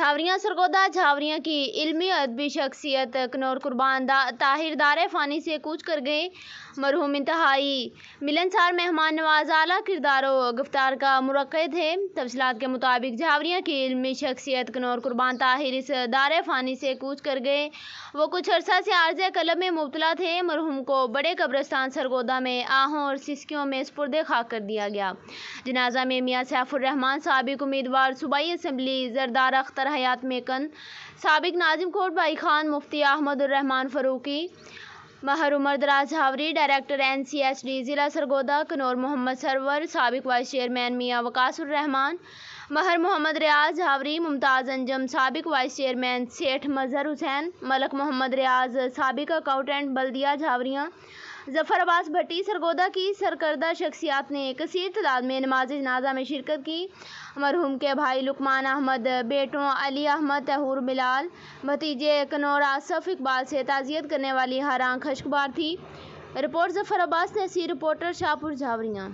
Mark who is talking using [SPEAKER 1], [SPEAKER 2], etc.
[SPEAKER 1] جھاوریاں سرگودا جھاوریاں کی علمی ادبی شخصیت کنور قربان طاہر دار فانی سے کوچ کر گئے۔ مرحوم انتہائی ملنسار مہمان نواز اعلیٰ کردار و گفتار کا مرکز تھے۔ تفصیلات کے مطابق جھاوریاں کی علمی شخصیت کنور قربان طاہر اس دار فانی سے کوچ کر گئے۔ وہ کچھ عرصہ سے عارض قلب میں مبتلا تھے۔ مرحوم کو بڑے قبرستان سرگودا میں آہوں اور سسکیوں میں سپرد خاک کر دیا گیا۔ جنازہ میں میاں سیف الرحمان سابق امیدوار صوبائی اسمبلی، زردار اختر حیات میکن، سابق ناظم کوٹ بھائی خان، مفتی احمد الرحمان فاروقی، مہر عمر دراز جھاوری، ڈائریکٹر NCSD ضلع سرگودا کنور محمد سرور، سابق وائس چیئرمین میاں وقاص الرحمان، مہر محمد ریاض جھاوری، ممتاز انجم سابق وائس چیئرمین، سیٹھ مظہر حسین، ملک محمد ریاض سابق اکاؤنٹنٹ بلدیہ جھاوریاں، ظفر عباس بھٹی سرگودا کی سرکردہ شخصیات نے کثیر تعداد میں نماز جنازہ میں شرکت کی۔ مرحوم کے بھائی لقمان احمد، بیٹوں علی احمد، طہور بلال، بھتیجے کنور آصف اقبال سے تعزیت کرنے والی ہر آنکھ اشک بار تھی۔ رپورٹ ظفر عباس، تحصیل رپورٹر، شاہپور جھاوریاں۔